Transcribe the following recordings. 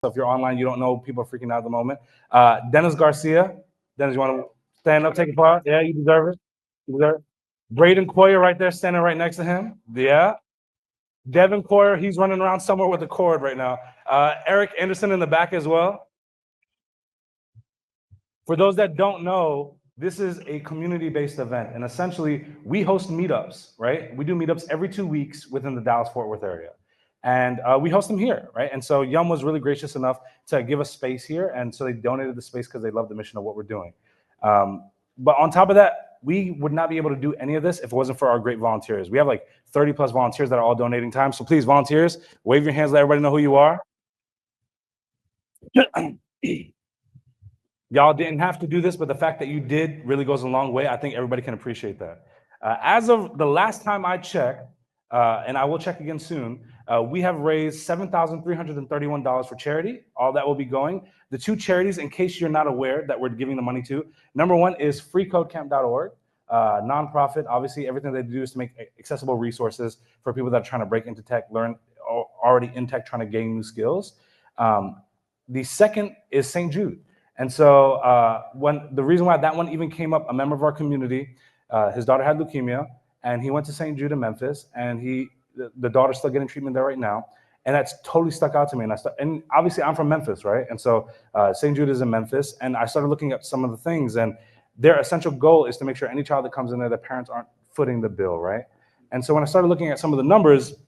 So if you're online, you don't know, people are freaking out at the moment. Dennis Garcia. Dennis, you want to stand up, take a part? Yeah, you deserve it. You deserve it. Braden Coyer right there, standing right next to him. Yeah. Devin Coyer, he's running around somewhere with a cord right now. Eric Anderson in the back as well. For those that don't know, this is a community-based event, and essentially we host meetups, right? We do meetups every 2 weeks within the Dallas-Fort Worth area. And we host them here, right? And so Yum was really gracious enough to give us space here, and so they donated the space because they love the mission of what we're doing. But on top of that, we would not be able to do any of this if it wasn't for our great volunteers. We have like 30 plus volunteers that are all donating time. So please, volunteers, wave your hands, let everybody know who you are. Y'all didn't have to do this, but the fact that you did really goes a long way. I think everybody can appreciate that. As of the last time I checked, and I will check again soon, we have raised $7,331 for charity. All that will be going. The two charities, in case you're not aware that we're giving the money to, number one is freecodecamp.org, nonprofit. Obviously, everything they do is to make accessible resources for people that are trying to break into tech, learn already in tech, trying to gain new skills. The second is St. Jude. And so the reason why that one even came up, a member of our community, his daughter had leukemia, and he went to St. Jude in Memphis, and the daughter's still getting treatment there right now. And that's totally stuck out to me. And obviously I'm from Memphis, right? And so St. Jude is in Memphis, and I started looking at some of the things, and their essential goal is to make sure any child that comes in there, their parents aren't footing the bill, right? And so when I started looking at some of the numbers, it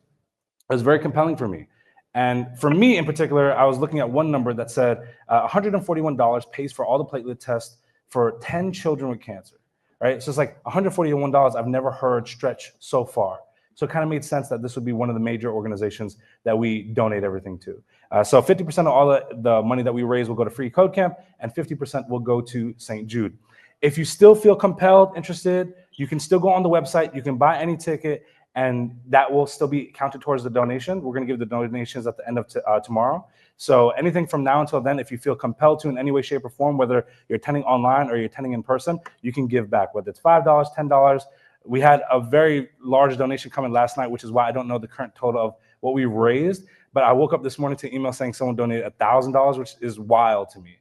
was very compelling for me. And for me in particular, I was looking at one number that said $141 pays for all the platelet tests for 10 children with cancer, right? So it's like $141 I've never heard stretch so far. So it kind of made sense that this would be one of the major organizations that we donate everything to. So 50% of all the money that we raise will go to Free Code Camp, and 50% will go to St. Jude. If you still feel compelled, interested, you can still go on the website. You can buy any ticket, and that will still be counted towards the donation. We're going to give the donations at the end of tomorrow. So anything from now until then, if you feel compelled to in any way, shape, or form, whether you're attending online or you're attending in person, you can give back, whether it's $5, $10. We had a very large donation coming last night, which is why I don't know the current total of what we raised. But I woke up this morning to an email saying someone donated $1,000, which is wild to me.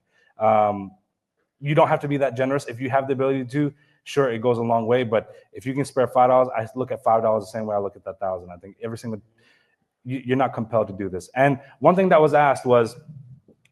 You don't have to be that generous. If you have the ability to, sure, it goes a long way. But if you can spare $5, I look at $5 the same way I look at that 1,000. I think you're not compelled to do this. And one thing that was asked was,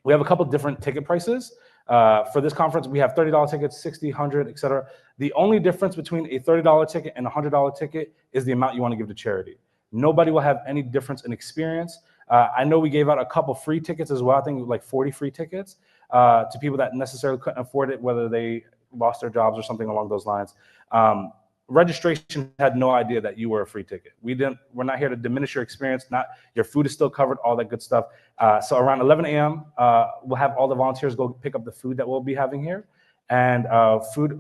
we have a couple different ticket prices. For this conference, we have $30 tickets, $60, $100, et cetera. The only difference between a $30 ticket and a $100 ticket is the amount you want to give to charity. Nobody will have any difference in experience. I know we gave out a couple free tickets as well. I think like 40 free tickets to people that necessarily couldn't afford it, whether they lost their jobs or something along those lines. Registration had no idea that you were a free ticket. We're not here to diminish your experience. Your food is still covered, all that good stuff. So around 11 a.m., we'll have all the volunteers go pick up the food that we'll be having here. And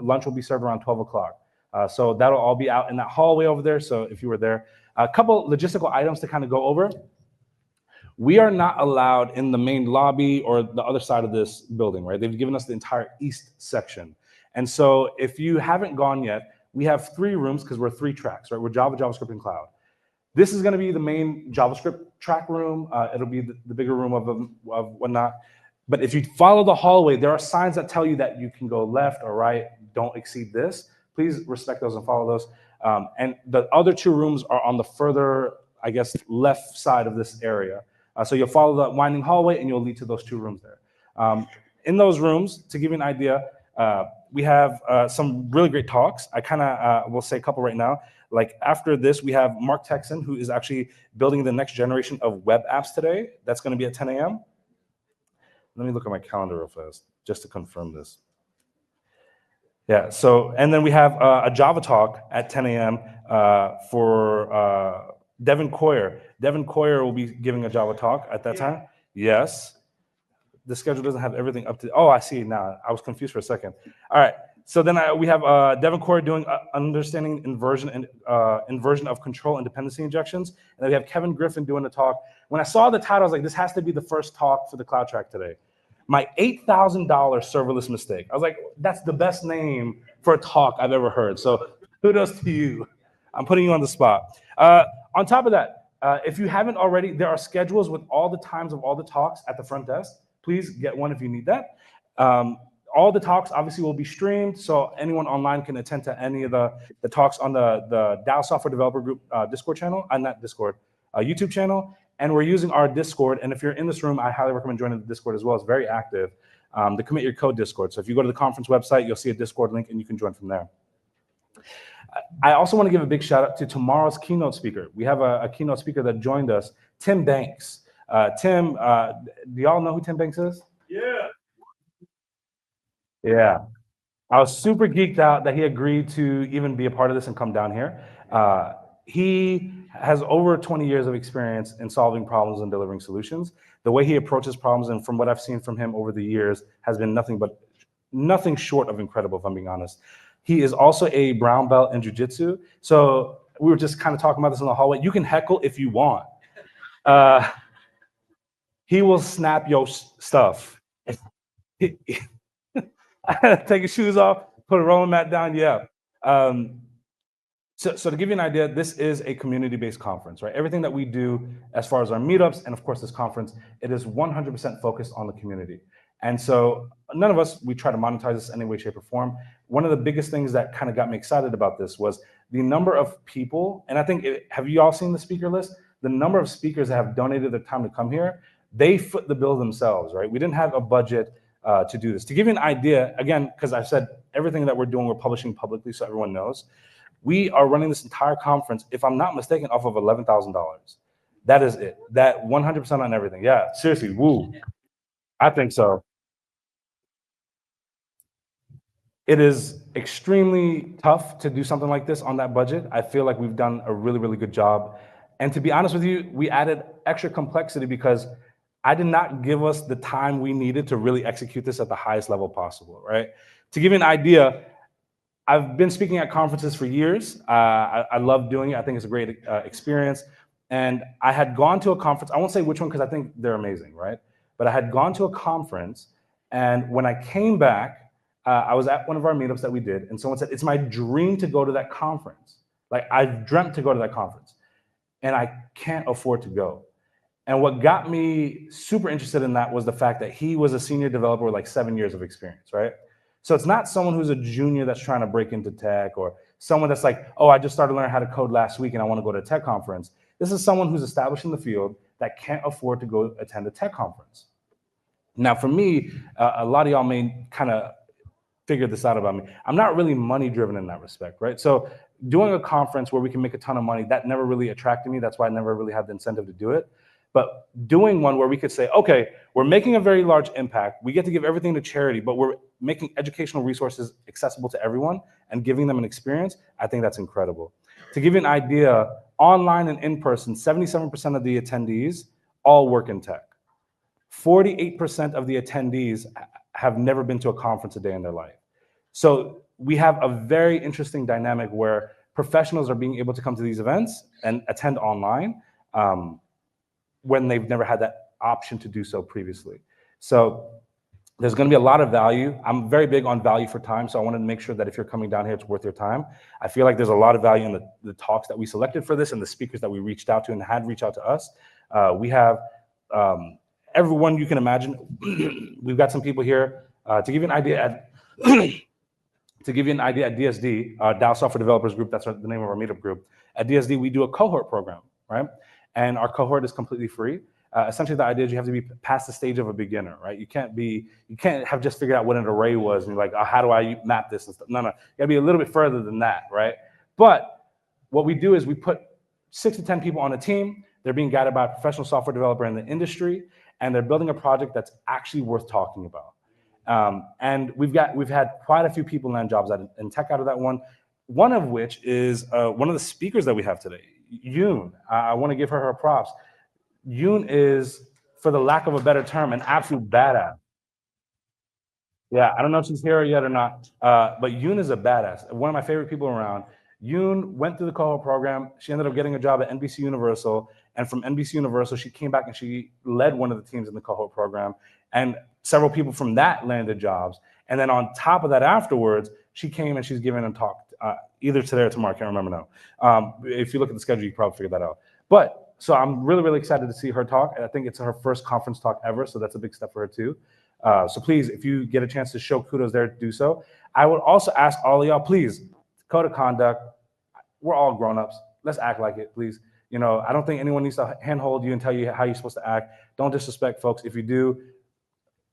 lunch will be served around 12 o'clock. So that'll all be out in that hallway over there. So if you were there, a couple logistical items to kind of go over. We are not allowed in the main lobby or the other side of this building, right? They've given us the entire east section. And so if you haven't gone yet, we have 3 rooms because we're 3 tracks, right? We're Java, JavaScript, and Cloud. This is going to be the main JavaScript track room. It'll be the bigger room of whatnot. But if you follow the hallway, there are signs that tell you that you can go left or right. Don't exceed this. Please respect those and follow those. And the other 2 rooms are on the further, I guess, left side of this area. So you'll follow the winding hallway, and you'll lead to those 2 rooms there. In those rooms, to give you an idea, we have some really great talks. I kind of will say a couple right now. Like after this, we have Mark Texan, who is actually building the next generation of web apps today. That's going to be at 10 a.m. Let me look at my calendar real fast just to confirm this. Yeah, so, and then we have a Java talk at 10 a.m. For Devin Coyer. Devin Coyer will be giving a Java talk at that time. Yes. The schedule doesn't have everything up to. Oh, I see now. I was confused for a second. All right. So then we have Devin Coyer doing understanding inversion of control and dependency injections, and then we have Kevin Griffin doing the talk. When I saw the title, I was like, this has to be the first talk for the Cloud Track today. My $8,000 serverless mistake. I was like, that's the best name for a talk I've ever heard. So kudos to you. I'm putting you on the spot. On top of that, If you haven't already, there are schedules with all the times of all the talks at the front desk. Please get one if you need that. All the talks obviously will be streamed, so anyone online can attend to any of the talks on the Dow Software Developer Group Discord channel, not Discord, YouTube channel. And we're using our Discord. And if you're in this room, I highly recommend joining the Discord as well. It's very active, the Commit Your Code Discord. So if you go to the conference website, you'll see a Discord link and you can join from there. I also want to give a big shout out to tomorrow's keynote speaker. We have a keynote speaker that joined us, Tim Banks. Tim, do y'all know who Tim Banks is? Yeah. I was super geeked out that he agreed to even be a part of this and come down here. He has over 20 years of experience in solving problems and delivering solutions. The way he approaches problems, and from what I've seen from him over the years, has been nothing short of incredible, if I'm being honest. He is also a brown belt in jiu-jitsu. So we were just kind of talking about this in the hallway. You can heckle if you want. He will snap your stuff. Take your shoes off, put a rolling mat down, yeah. So to give you an idea, this is a community-based conference, right? Everything that we do as far as our meetups and of course this conference, it is 100% focused on the community. And so none of us, we try to monetize this in any way, shape, or form. One of the biggest things that kind of got me excited about this was the number of people, and I think, have you all seen the speaker list? The number of speakers that have donated their time to come here, they foot the bill themselves, right? We didn't have a budget to do this. To give you an idea, again, because I said everything that we're doing, we're publishing publicly so everyone knows. We are running this entire conference, if I'm not mistaken, off of $11,000. That is it. That 100% on everything. Yeah, seriously, woo. I think so. It is extremely tough to do something like this on that budget. I feel like we've done a really, really good job. And to be honest with you, we added extra complexity because I did not give us the time we needed to really execute this at the highest level possible, right? To give you an idea, I've been speaking at conferences for years. I love doing it. I think it's a great experience. And I had gone to a conference. I won't say which one because I think they're amazing, right? But I had gone to a conference, and when I came back, I was at one of our meetups that we did, and someone said, it's my dream to go to that conference. Like, I've dreamt to go to that conference, and I can't afford to go. And what got me super interested in that was the fact that he was a senior developer with like 7 years of experience, right? So it's not someone who's a junior that's trying to break into tech, or someone that's like, oh, I just started learning how to code last week and I want to go to a tech conference. This is someone who's established in the field that can't afford to go attend a tech conference. Now, for me, a lot of y'all may kind of figure this out about me. I'm not really money driven in that respect, right? So doing a conference where we can make a ton of money, that never really attracted me. That's why I never really had the incentive to do it. But doing one where we could say, okay, we're making a very large impact. We get to give everything to charity, but we're making educational resources accessible to everyone and giving them an experience. I think that's incredible. To give you an idea, online and in person, 77% of the attendees all work in tech. 48% of the attendees have never been to a conference a day in their life. So we have a very interesting dynamic where professionals are being able to come to these events and attend online when they've never had that option to do so previously. So there's going to be a lot of value. I'm very big on value for time, so I wanted to make sure that if you're coming down here, it's worth your time. I feel like there's a lot of value in the talks that we selected for this and the speakers that we reached out to and had reached out to us. We have everyone you can imagine. We've got some people here. To give you an idea, at DSD, Dow Software Developers Group, that's the name of our meetup group. At DSD, we do a cohort program, right? And our cohort is completely free. Essentially, the idea is you have to be past the stage of a beginner, right? You can't have just figured out what an array was and you're like, oh, how do I map this and stuff? No, you gotta be a little bit further than that, right? But what we do is we put 6 to 10 people on a team. They're being guided by a professional software developer in the industry, and they're building a project that's actually worth talking about. And we've had quite a few people land jobs in tech out of that one. One of which is one of the speakers that we have today, Yoon. I want to give her props. Yoon is, for the lack of a better term, an absolute badass. Yeah, I don't know if she's here yet or not, but Yoon is a badass. One of my favorite people around. Yoon went through the cohort program. She ended up getting a job at NBC Universal, and from NBC Universal, she came back and she led one of the teams in the cohort program, and several people from that landed jobs. And then on top of that, afterwards, she came and she's giving a talk either today or tomorrow. I can't remember now. If you look at the schedule, you can probably figure that out. But So I'm really, really excited to see her talk. And I think it's her first conference talk ever, so that's a big step for her too. So please, if you get a chance to show kudos there, do so. I would also ask all of y'all, please, code of conduct. We're all grown-ups. Let's act like it, please. You know, I don't think anyone needs to handhold you and tell you how you're supposed to act. Don't disrespect folks. If you do,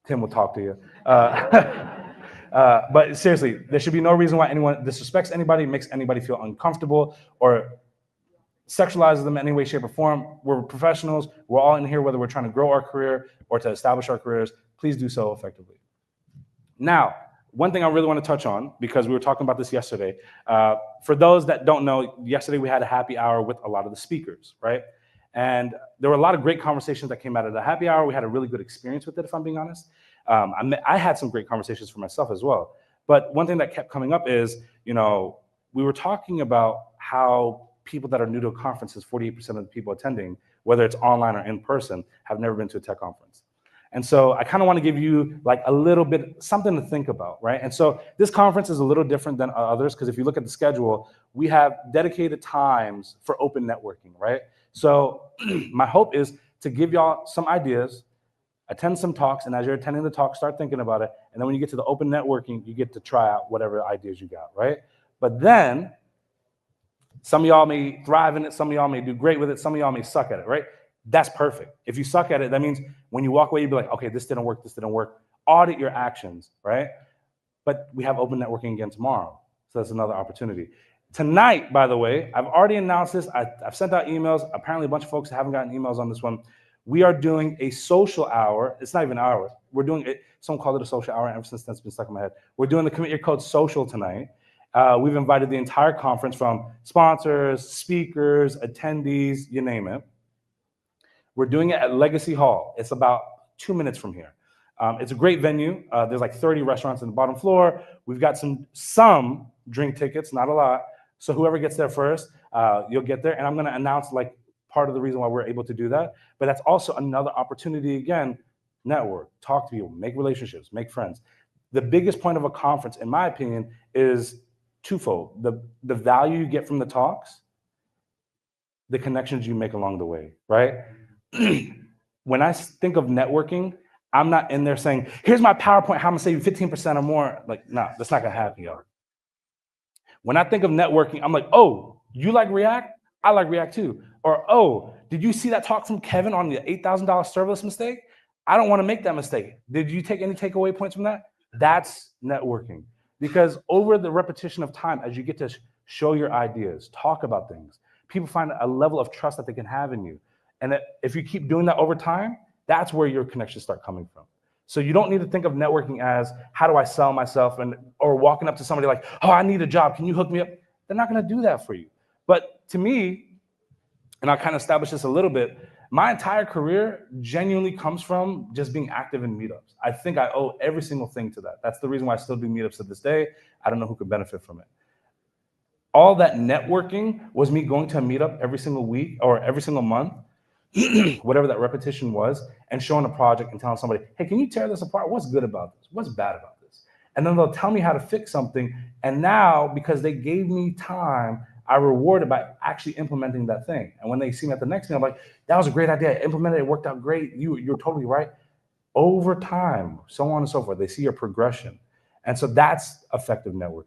Tim will talk to you. But seriously, there should be no reason why anyone disrespects anybody, makes anybody feel uncomfortable, or sexualizes them in any way, shape, or form. We're professionals. We're all in here, whether we're trying to grow our career or to establish our careers. Please do so effectively. Now, one thing I really want to touch on, because we were talking about this yesterday. For those that don't know, yesterday we had a happy hour with a lot of the speakers, right? And there were a lot of great conversations that came out of the happy hour. We had a really good experience with it, if I'm being honest. I had some great conversations for myself as well. But one thing that kept coming up is, you know, we were talking about how people that are new to a conference, 48% of the people attending, whether it's online or in person, have never been to a tech conference. And so I kind of want to give you like a little bit, something to think about, right? And so this conference is a little different than others, because if you look at the schedule, we have dedicated times for open networking, right? So my hope is to give y'all some ideas, attend some talks, and as you're attending the talk, start thinking about it. And then when you get to the open networking, you get to try out whatever ideas you got, right? But then some of y'all may thrive in it, some of y'all may do great with it, some of y'all may suck at it, right? That's perfect. If you suck at it, that means when you walk away, you'll be like, okay, this didn't work, this didn't work. Audit your actions, right? But we have open networking again tomorrow, so that's another opportunity. Tonight, by the way, I've already announced this. I've sent out emails. Apparently, a bunch of folks haven't gotten emails on this one. We are doing a social hour. It's not even an hour. We're doing it. Someone called it a social hour, and ever since that's been stuck in my head. We're doing the Commit Your Code social tonight. We've invited the entire conference, from sponsors, speakers, attendees, you name it. We're doing it at Legacy Hall. It's about 2 minutes from here. It's a great venue. There's like 30 restaurants on the bottom floor. We've got some drink tickets, not a lot. So whoever gets there first, you'll get there. And I'm going to announce like part of the reason why we're able to do that. But that's also another opportunity, again, network, talk to people, make relationships, make friends. The biggest point of a conference, in my opinion, is twofold. The value you get from the talks, the connections you make along the way, right? When I think of networking, I'm not in there saying, here's my PowerPoint, how I'm gonna save you 15% or more. Like, no, that's not gonna happen, y'all. When I think of networking, I'm like, oh, you like React? I like React too. Or, oh, did you see that talk from Kevin on the $8,000 serverless mistake? I don't wanna make that mistake. Did you take any takeaway points from that? That's networking. Because over the repetition of time, as you get to show your ideas, talk about things, people find a level of trust that they can have in you. And that if you keep doing that over time, that's where your connections start coming from. So you don't need to think of networking as, how do I sell myself, or walking up to somebody like, oh, I need a job, can you hook me up? They're not gonna do that for you. But to me, and I'll kind of establish this a little bit, my entire career genuinely comes from just being active in meetups. I think I owe every single thing to that. That's the reason why I still do meetups to this day. I don't know who could benefit from it. All that networking was me going to a meetup every single week or every single month, whatever that repetition was, and showing a project and telling somebody, hey, can you tear this apart? What's good about this? What's bad about this? And then they'll tell me how to fix something. And now, because they gave me time, I rewarded by actually implementing that thing. And when they see me at the next thing, I'm like, that was a great idea. I implemented it, it worked out great. You're totally right. Over time, so on and so forth, they see your progression. And so that's effective networking.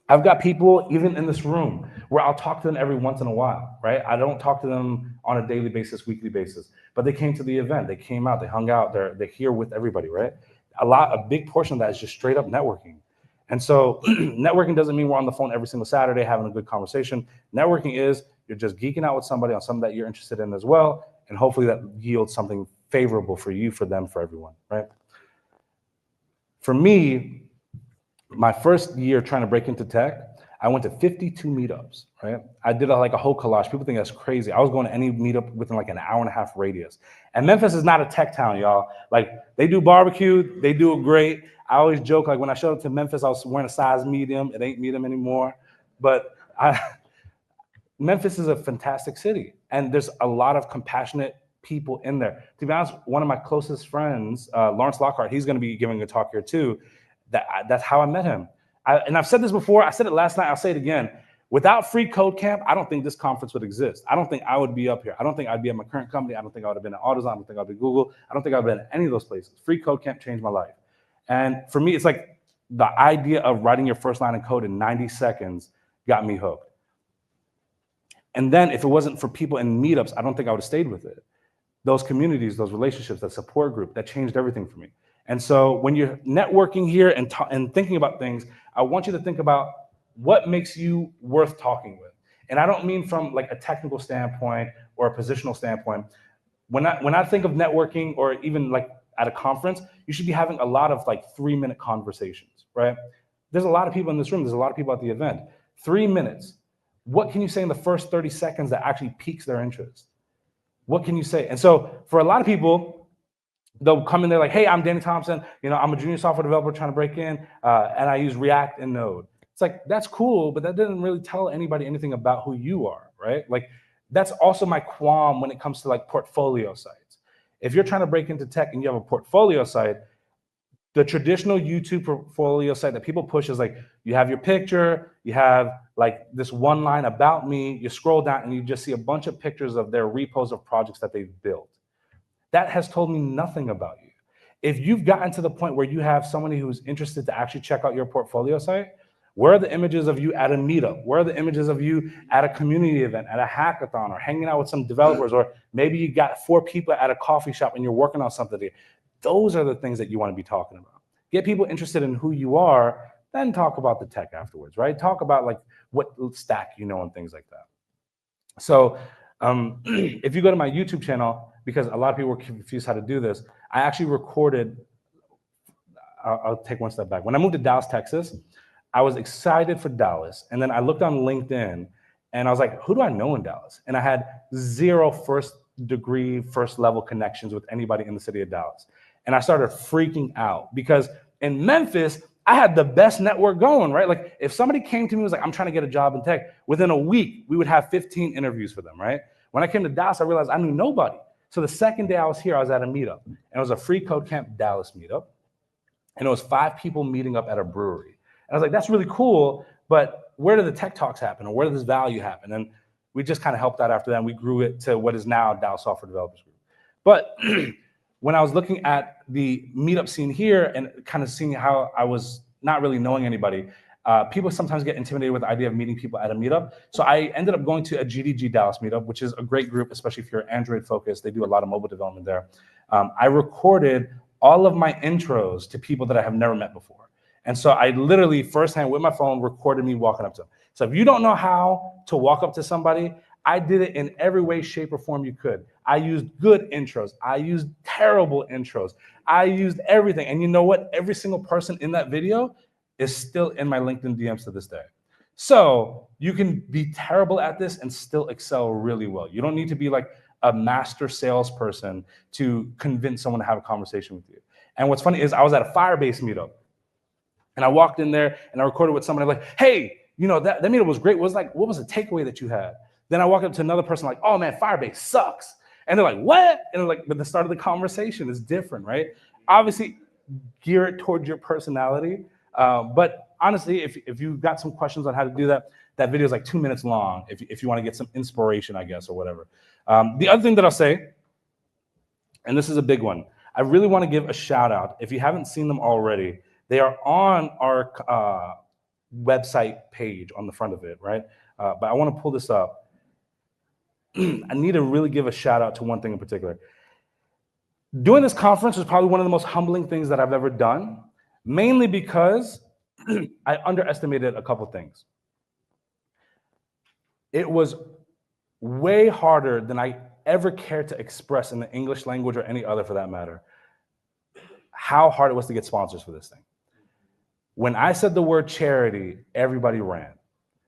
I've got people even in this room where I'll talk to them every once in a while, right? I don't talk to them on a daily basis, weekly basis, but they came to the event, they came out, they hung out, they're here with everybody, right? A big portion of that is just straight up networking. And so networking doesn't mean we're on the phone every single Saturday having a good conversation. Networking is you're just geeking out with somebody on something that you're interested in as well, and hopefully that yields something favorable for you, for them, for everyone, right? For me, my first year trying to break into tech, I went to 52 meetups, right? I did like a whole collage. People think that's crazy. I was going to any meetup within like an hour and a half radius. And Memphis is not a tech town, y'all. Like, they do barbecue, they do it great. I always joke, like when I showed up to Memphis, I was wearing a size medium. It ain't medium anymore. But Memphis is a fantastic city. And there's a lot of compassionate people in there. To be honest, one of my closest friends, Lawrence Lockhart, he's gonna be giving a talk here too. That's how I met him. And I've said this before, I said it last night, I'll say it again. Without free code camp, I don't think this conference would exist. I don't think I would be up here. I don't think I'd be at my current company. I don't think I would have been at AutoZone. I don't think I'd be Google. I don't think I'd been at any of those places. Free code camp changed my life. And for me, it's like the idea of writing your first line of code in 90 seconds got me hooked. And then if it wasn't for people in meetups, I don't think I would have stayed with it. Those communities, those relationships, that support group, that changed everything for me. And so when you're networking here and thinking about things, I want you to think about what makes you worth talking with. And I don't mean from like a technical standpoint or a positional standpoint. When I think of networking, or even like at a conference, you should be having a lot of like 3-minute conversations, right? There's a lot of people in this room. There's a lot of people at the event. 3 minutes. What can you say in the first 30 seconds that actually piques their interest? What can you say? And so for a lot of people, they'll come in there like, hey, I'm Danny Thompson. You know, I'm a junior software developer trying to break in, and I use React and Node. It's like, that's cool, but that didn't really tell anybody anything about who you are, right? Like, that's also my qualm when it comes to like portfolio sites. If you're trying to break into tech and you have a portfolio site, the traditional YouTube portfolio site that people push is like, you have your picture, you have like this one line about me, you scroll down and you just see a bunch of pictures of their repos of projects that they've built. That has told me nothing about you. If you've gotten to the point where you have somebody who's interested to actually check out your portfolio site, where are the images of you at a meetup? Where are the images of you at a community event, at a hackathon, or hanging out with some developers, or maybe you got 4 people at a coffee shop and you're working on something together? Those are the things that you want to be talking about. Get people interested in who you are, then talk about the tech afterwards, right? Talk about like what stack you know and things like that. So if you go to my YouTube channel, because a lot of people were confused how to do this, I actually recorded, I'll take one step back. When I moved to Dallas, Texas, I was excited for Dallas. And then I looked on LinkedIn and I was like, who do I know in Dallas? And I had 0 first-degree, first-level connections with anybody in the city of Dallas. And I started freaking out because in Memphis, I had the best network going, right? Like if somebody came to me and was like, I'm trying to get a job in tech, within a week, we would have 15 interviews for them, right? When I came to Dallas, I realized I knew nobody. So the second day I was here, I was at a meetup. And it was a free Code Camp Dallas meetup. And it was 5 people meeting up at a brewery. And I was like, that's really cool, but where do the tech talks happen, or where does this value happen? And we just kind of helped out after that, and we grew it to what is now Dallas Software Developers Group. But when I was looking at the meetup scene here and kind of seeing how I was not really knowing anybody, people sometimes get intimidated with the idea of meeting people at a meetup. So I ended up going to a GDG Dallas meetup, which is a great group, especially if you're Android focused. They do a lot of mobile development there. I recorded all of my intros to people that I have never met before. And so I literally firsthand with my phone recorded me walking up to them. So if you don't know how to walk up to somebody, I did it in every way, shape, or form you could. I used good intros. I used terrible intros. I used everything. And you know what? Every single person in that video is still in my LinkedIn DMs to this day. So you can be terrible at this and still excel really well. You don't need to be like a master salesperson to convince someone to have a conversation with you. And what's funny is I was at a Firebase meetup. And I walked in there and I recorded with somebody like, hey, you know, that meetup was great. What was the takeaway that you had? Then I walked up to another person like, oh man, Firebase sucks. And they're like, what? And they're like, but the start of the conversation is different, right? Obviously, gear it towards your personality. But honestly, if you've got some questions on how to do that, that video is like 2 minutes long if you want to get some inspiration, I guess, or whatever. The other thing that I'll say, and this is a big one, I really want to give a shout out. If you haven't seen them already, they are on our website page on the front of it, right? But I want to pull this up. I need to really give a shout out to one thing in particular. Doing this conference was probably one of the most humbling things that I've ever done, mainly because I underestimated a couple things. It was way harder than I ever cared to express in the English language or any other for that matter, how hard it was to get sponsors for this thing. When I said the word charity, everybody ran.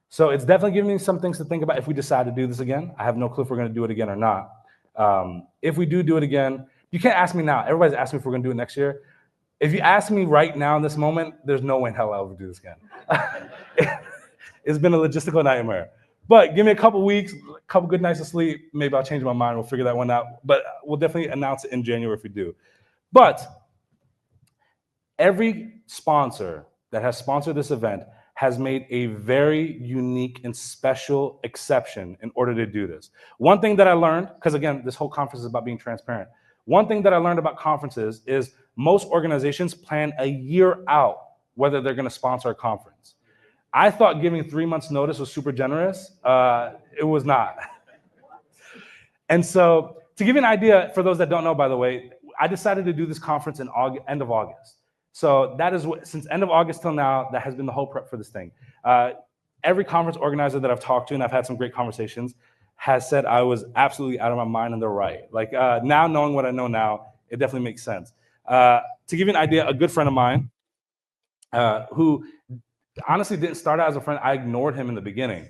So it's definitely giving me some things to think about if we decide to do this again. I have no clue if we're going to do it again or not. If we do it again, you can't ask me now. Everybody's asking me if we're going to do it next year. If you ask me right now in this moment, there's no way in hell I'll ever do this again. It's been a logistical nightmare. But give me a couple weeks, a couple good nights of sleep. Maybe I'll change my mind. We'll figure that one out. But we'll definitely announce it in January if we do. But every sponsor that has sponsored this event has made a very unique and special exception in order to do this. One thing that I learned, because again, this whole conference is about being transparent. One thing that I learned about conferences is most organizations plan a year out whether they're going to sponsor a conference. I thought giving 3 months notice was super generous. It was not. And so to give you an idea, for those that don't know, by the way, I decided to do this conference in end of August. So that is what, since end of August till now, that has been the whole prep for this thing. Every conference organizer that I've talked to, and I've had some great conversations, has said I was absolutely out of my mind, and they're right. Like now knowing what I know now, it definitely makes sense. To give you an idea, a good friend of mine who honestly didn't start out as a friend, I ignored him in the beginning,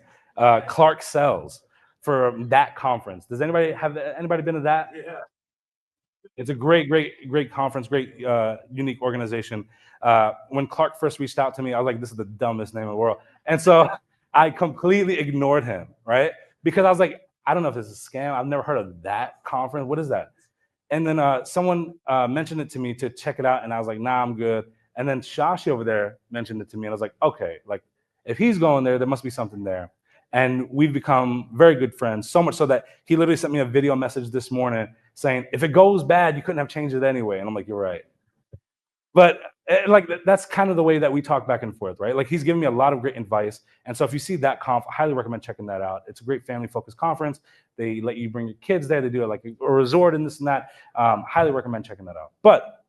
Clark Sells, for that conference. Does anybody been to that? Yeah. It's a great conference, great unique organization. When Clark first reached out to me, I was like, this is the dumbest name in the world. And so I completely ignored him, right? Because I was like, I don't know if this is a scam. I've never heard of that conference. What is that? And then someone mentioned it to me to check it out. And I was like, nah, I'm good. And then Shashi over there mentioned it to me. And I was like, okay, like if he's going there, there must be something there. And we've become very good friends, so much so that he literally sent me a video message this morning saying, if it goes bad, you couldn't have changed it anyway. And I'm like, you're right. But like that's kind of the way that we talk back and forth, right? Like he's giving me a lot of great advice. And so if you see that conf, I highly recommend checking that out. It's a great family-focused conference. They let you bring your kids there. They do it like a resort and this and that. Highly recommend checking that out. But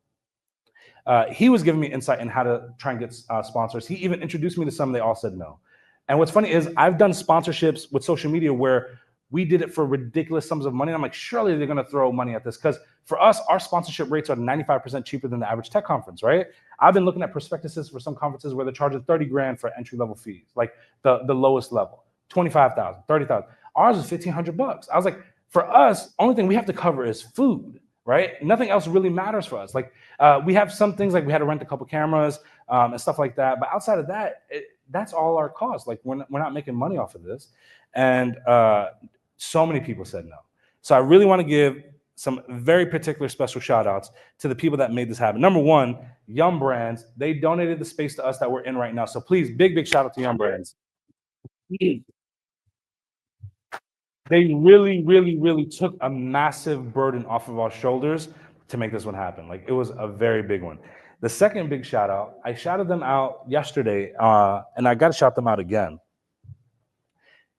he was giving me insight in how to try and get sponsors. He even introduced me to some. They all said no. And what's funny is I've done sponsorships with social media where we did it for ridiculous sums of money. And I'm like, surely they're going to throw money at this. Because for us, our sponsorship rates are 95% cheaper than the average tech conference, right? I've been looking at prospectuses for some conferences where they're charging 30 grand for entry-level fees, like the lowest level, 25,000, 30,000. Ours is 1,500 bucks. I was like, for us, only thing we have to cover is food, right? Nothing else really matters for us. Like we have some things like we had to rent a couple cameras and stuff like that. But outside of that, that's all our cost. Like we're not making money off of this. And so many people said no. So I really want to give some very particular special shout outs to the people that made this happen. Number one, Yum Brands. They donated the space to us that we're in right now. So please, big shout out to Yum Brands. They really took a massive burden off of our shoulders to make this one happen. Like it was a very big one. The second big shout out, I shouted them out yesterday, and I got to shout them out again.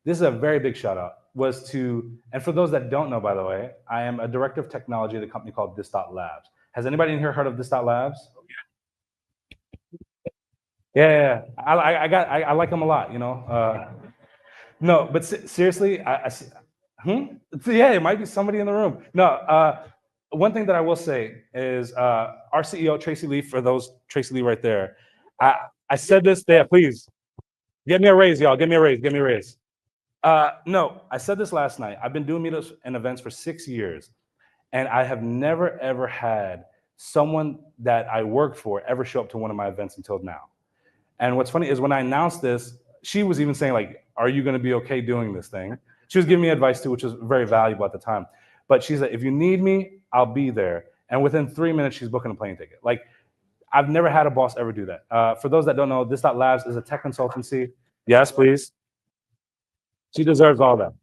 This is a very big shout out, and for those that don't know, by the way, I am a director of technology at a company called This.Labs. Has anybody in here heard of This.Labs? Yeah. I like them a lot, you know. No, but seriously, yeah, it might be somebody in the room. No, one thing that I will say is our CEO, Tracy Lee, for those, Tracy Lee right there, I said this there, please, get me a raise, y'all, give me a raise. No, I said this last night. I've been doing meetups and events for 6 years, and I have never, ever had someone that I worked for ever show up to one of my events until now. And what's funny is when I announced this, she was even saying like, are you going to be okay doing this thing? She was giving me advice too, which was very valuable at the time. But she said, if you need me, I'll be there. And within 3 minutes, she's booking a plane ticket. Like, I've never had a boss ever do that. For those that don't know, This.Labs is a tech consultancy. Yes, please. She deserves all that.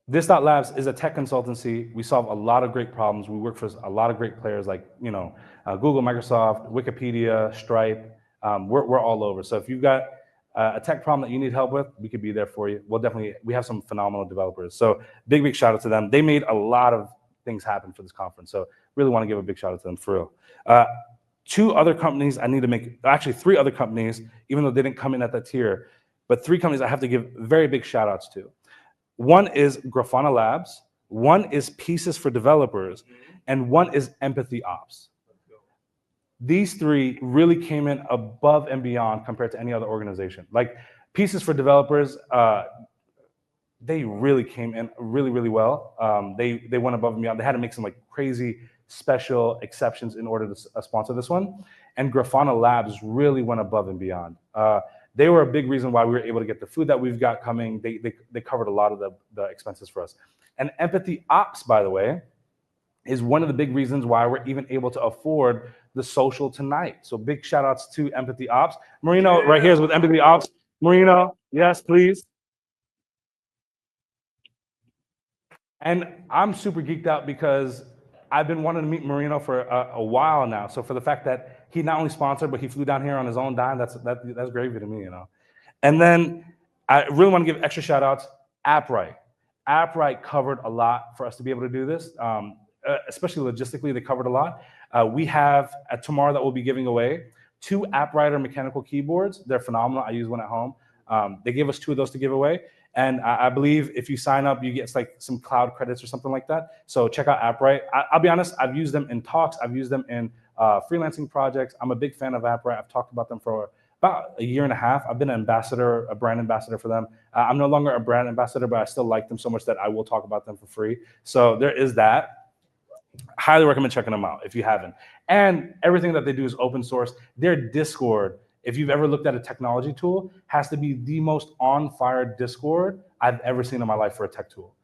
This.Labs is a tech consultancy. We solve a lot of great problems. We work for a lot of great players like, you know, Google, Microsoft, Wikipedia, Stripe. We're all over. So if you've got a tech problem that you need help with, we could be there for you. We have some phenomenal developers. So big shout out to them. They made a lot of things happen for this conference. So really want to give a big shout out to them for real. 2 other companies I need to make, actually 3 other companies, even though they didn't come in at that tier, but 3 companies I have to give very big shout outs to. One is Grafana Labs, one is Pieces for Developers, and one is Empathy Ops. These 3 really came in above and beyond compared to any other organization. Like Pieces for Developers, they really came in really well. They went above and beyond. They had to make some like crazy special exceptions in order to sponsor this one. And Grafana Labs really went above and beyond. They were a big reason why we were able to get the food that we've got coming. They covered a lot of the expenses for us. And Empathy Ops, by the way, is one of the big reasons why we're even able to afford the social tonight. So big shout outs to Empathy Ops. Marino right here is with Empathy Ops. Marino, yes, please. And I'm super geeked out because I've been wanting to meet Marino for a while now. So for the fact that he not only sponsored, but he flew down here on his own dime, that's gravy to me, you know. And then I really want to give extra shout outs. AppRight. AppRight covered a lot for us to be able to do this, especially logistically, they covered a lot. We have tomorrow that we'll be giving away 2 AppWriter mechanical keyboards. They're phenomenal. I use one at home. They gave us 2 of those to give away. And I believe if you sign up, you get like some cloud credits or something like that. So check out AppRight. I'll be honest, I've used them in talks. I've used them in freelancing projects. I'm a big fan of AppRight. I've talked about them for about a year and a half. I've been an ambassador, a brand ambassador for them. I'm no longer a brand ambassador, but I still like them so much that I will talk about them for free. So there is that. Highly recommend checking them out if you haven't. And everything that they do is open source. Their Discord, if you've ever looked at a technology tool, has to be the most on fire Discord I've ever seen in my life for a tech tool.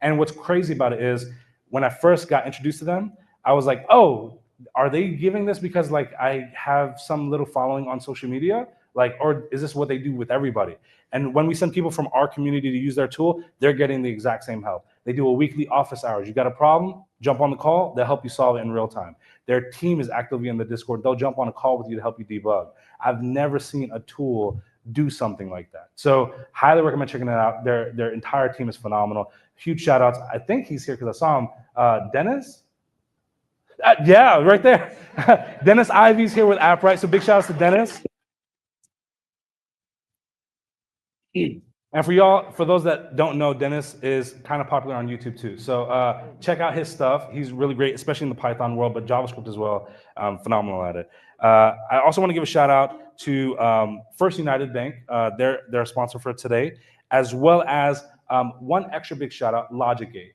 And what's crazy about it is when I first got introduced to them, I was like, oh, are they giving this because like I have some little following on social media? Like, or is this what they do with everybody? And when we send people from our community to use their tool, they're getting the exact same help. They do a weekly office hours. You got a problem? Jump on the call. They'll help you solve it in real time. Their team is actively in the Discord. They'll jump on a call with you to help you debug. I've never seen a tool do something like that. So highly recommend checking it out. Their entire team is phenomenal. Huge shout outs. I think he's here because I saw him. Dennis? Yeah, right there. Dennis Ivy's here with AppRight. So big shout outs to Dennis. And for y'all, for those that don't know, Dennis is kind of popular on YouTube too. So check out his stuff. He's really great, especially in the Python world, but JavaScript as well. Phenomenal at it. I also want to give a shout out to First United Bank. They're a sponsor for today, as well as one extra big shout out, LogicGate.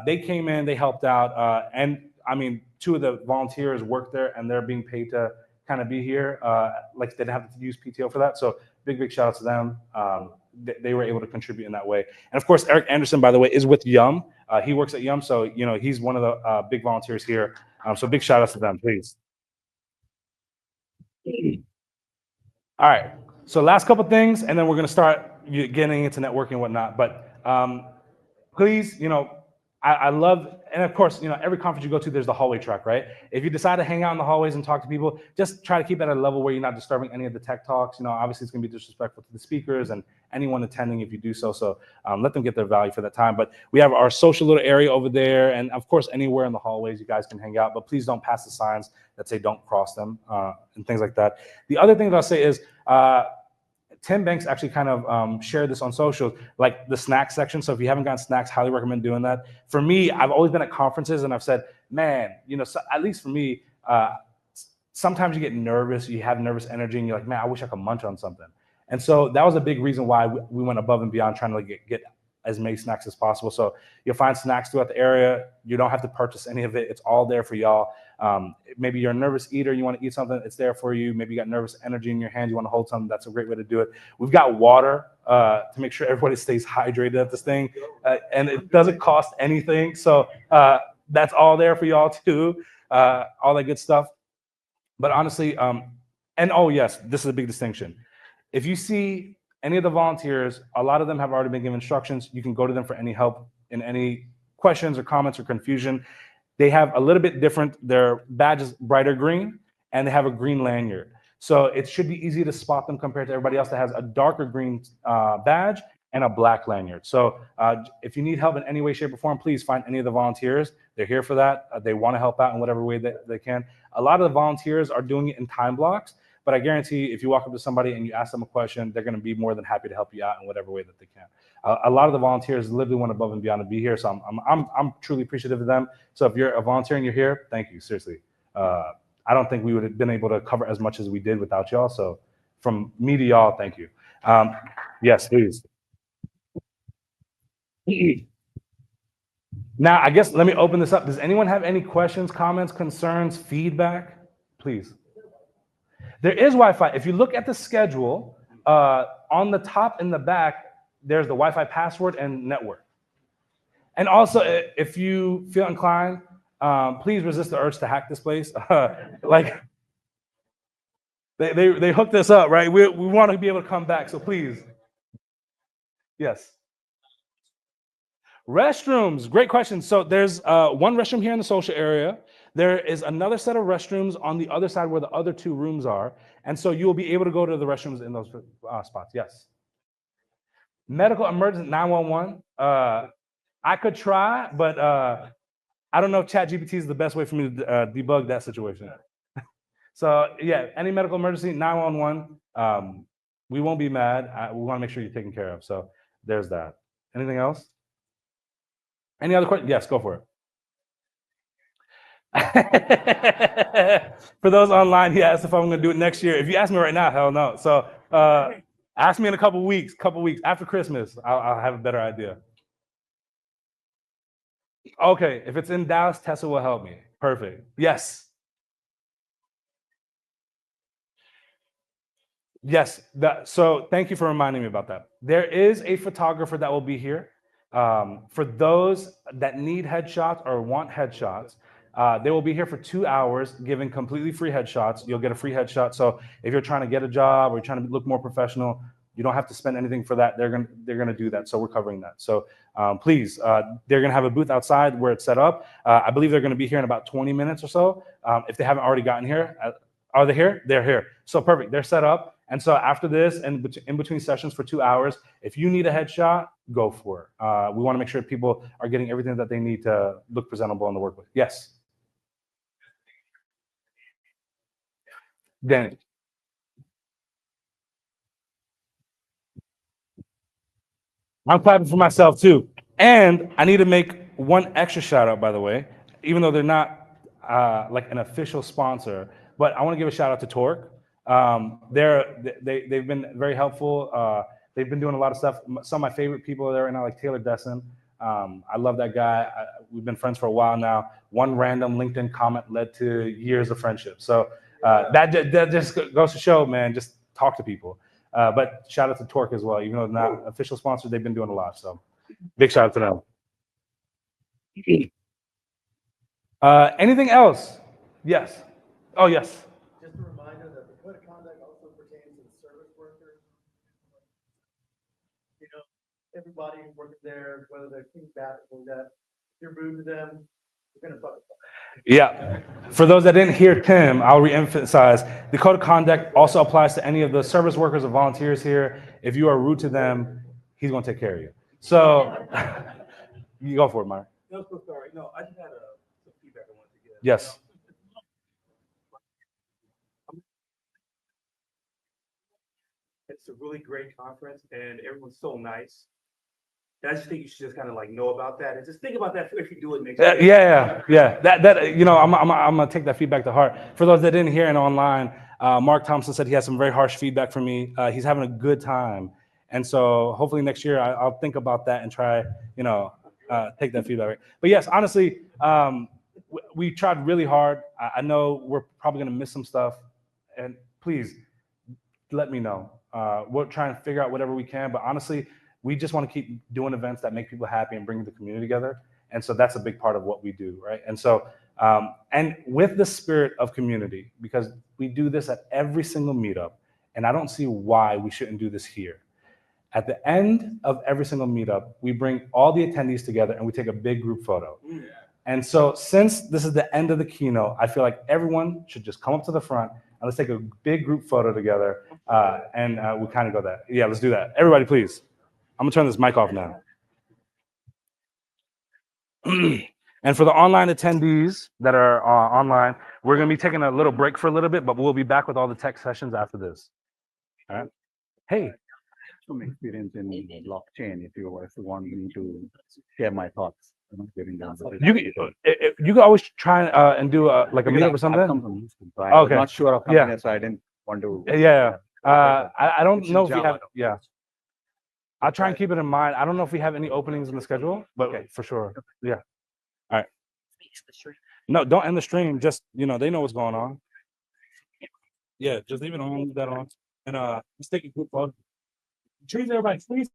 They came in, they helped out, and I mean, 2 of the volunteers work there, and they're being paid to kind of be here. Like they didn't have to use PTO for that. So big shout out to them. They were able to contribute in that way. And of course, Eric Anderson, by the way, is with Yum. He works at Yum, so you know he's one of the big volunteers here. So big shout outs to them, please. All right. So last couple things, and then we're gonna start getting into networking and whatnot. But please, you know, I love, and of course, you know, every conference you go to, there's the hallway track, right? If you decide to hang out in the hallways and talk to people, just try to keep it at a level where you're not disturbing any of the tech talks. You know, obviously it's gonna be disrespectful to the speakers and anyone attending if you do so. So let them get their value for that time. But we have our social little area over there, and of course, anywhere in the hallways you guys can hang out. But please don't pass the signs that say don't cross them and things like that. The other thing that I'll say is, Tim Banks actually kind of shared this on socials, like the snacks section. So if you haven't gotten snacks, highly recommend doing that. For me, I've always been at conferences and I've said, man, you know, so at least for me, sometimes you get nervous, you have nervous energy, and you're like, man, I wish I could munch on something. And so that was a big reason why we went above and beyond trying to get as many snacks as possible. So you'll find snacks throughout the area. You don't have to purchase any of it. It's all there for y'all. Maybe you're a nervous eater, you want to eat something, it's there for you. Maybe you got nervous energy in your hand, you want to hold something, that's a great way to do it. We've got water to make sure everybody stays hydrated at this thing. And it doesn't cost anything. So that's all there for y'all too. All that good stuff. But honestly, and oh yes, this is a big distinction. If you see any of the volunteers, a lot of them have already been given instructions. You can go to them for any help in any questions or comments or confusion. They have a little bit different, their badge is brighter green, and they have a green lanyard. So it should be easy to spot them compared to everybody else that has a darker green badge and a black lanyard. So if you need help in any way, shape, or form, please find any of the volunteers. They're here for that. They want to help out in whatever way that they can. A lot of the volunteers are doing it in time blocks. But I guarantee if you walk up to somebody and you ask them a question, they're going to be more than happy to help you out in whatever way that they can. A lot of the volunteers literally went above and beyond to be here, so I'm truly appreciative of them. So if you're a volunteer and you're here, thank you, seriously. I don't think we would have been able to cover as much as we did without y'all. So from me to y'all, thank you. Yes, please. Now, I guess let me open this up. Does anyone have any questions, comments, concerns, feedback? Please. There is Wi-Fi. If you look at the schedule, on the top and the back, there's the Wi-Fi password and network. And also, if you feel inclined, please resist the urge to hack this place. Like they hooked us up, right? We want to be able to come back, so please, yes. Restrooms, great question. So there's one restroom here in the social area. There is another set of restrooms on the other side where the other two rooms are, and so you will be able to go to the restrooms in those spots. Yes. Medical emergency 911. I could try, but I don't know if ChatGPT is the best way for me to debug that situation. So yeah, any medical emergency 911. We won't be mad. We want to make sure you're taken care of. So there's that. Anything else? Any other questions? Yes, go for it. For those online, he asked if I'm going to do it next year. If you ask me right now, hell no. So ask me in a couple weeks after Christmas. I'll have a better idea. Okay, if it's in Dallas, Tessa will help me. Perfect. Yes. Yes. So thank you for reminding me about that. There is a photographer that will be here. For those that need headshots or want headshots, they will be here for 2 hours giving completely free headshots. You'll get a free headshot. So if you're trying to get a job or you're trying to look more professional, you don't have to spend anything for that. They're gonna do that. So we're covering that. So please, they're gonna have a booth outside where it's set up. I believe they're gonna be here in about 20 minutes or so. If they haven't already gotten here, are they here? They're here. So perfect. They're set up. And so after this and in between sessions for 2 hours, if you need a headshot, go for it. We want to make sure people are getting everything that they need to look presentable in the workplace. Yes. Danny. I'm clapping for myself too. And I need to make one extra shout out, by the way, even though they're not like an official sponsor, but I want to give a shout out to Torque. They've been very helpful. They've been doing a lot of stuff. Some of my favorite people are there right now, like Taylor Desson. I love that guy. We've been friends for a while now. One random LinkedIn comment led to years of friendship. So that just goes to show, man, just talk to people. But shout out to Torque as well. Even though they're not official sponsors, they've been doing a lot. So big shout out to them. Anything else? Yes. Oh, yes. Just a reminder that the code of conduct also pertains to the service workers. You know, everybody working there, whether they're clean bathrooms, that if you're rude to them, you're gonna fuck. Yeah. For those that didn't hear Tim, I'll reemphasize the code of conduct also applies to any of the service workers or volunteers here. If you are rude to them, he's going to take care of you. So you go for it, Mark. No, so sorry. No, I just had some feedback I wanted to give. Yes. It's a really great conference and everyone's so nice. And I just think you should just kind of like know about that and just think about that if you do it next year. Yeah. That you know, I'm gonna take that feedback to heart. For those that didn't hear it online, Mark Thompson said he has some very harsh feedback for me. He's having a good time, and so hopefully next year I'll think about that and try, you know, take that feedback. But yes, honestly, we tried really hard. I know we're probably gonna miss some stuff, and please let me know. We're trying to figure out whatever we can, but honestly, we just want to keep doing events that make people happy and bring the community together. And so that's a big part of what we do, right? And so, and with the spirit of community, because we do this at every single meetup, and I don't see why we shouldn't do this here. At the end of every single meetup, we bring all the attendees together and we take a big group photo. And so since this is the end of the keynote, I feel like everyone should just come up to the front and let's take a big group photo together. And we kind of go that. Yeah, let's do that. Everybody, please. I'm gonna turn this mic off now. And for the online attendees that are online, we're gonna be taking a little break for a little bit, but we'll be back with all the tech sessions after this. All right. Hey. Some experience in blockchain if you want me to share my thoughts during the You can always try and do like a meetup or something. Okay. I'm not sure of company, so I didn't want to. Yeah. I don't know if we have. Yeah. I'll try and keep it in mind. I don't know if we have any openings in the schedule, but okay, for sure. Yeah. All right. No, don't end the stream. Just, you know, they know what's going on. Yeah, just leave it on, leave that on. And just take a quick photo. Treat everybody, please.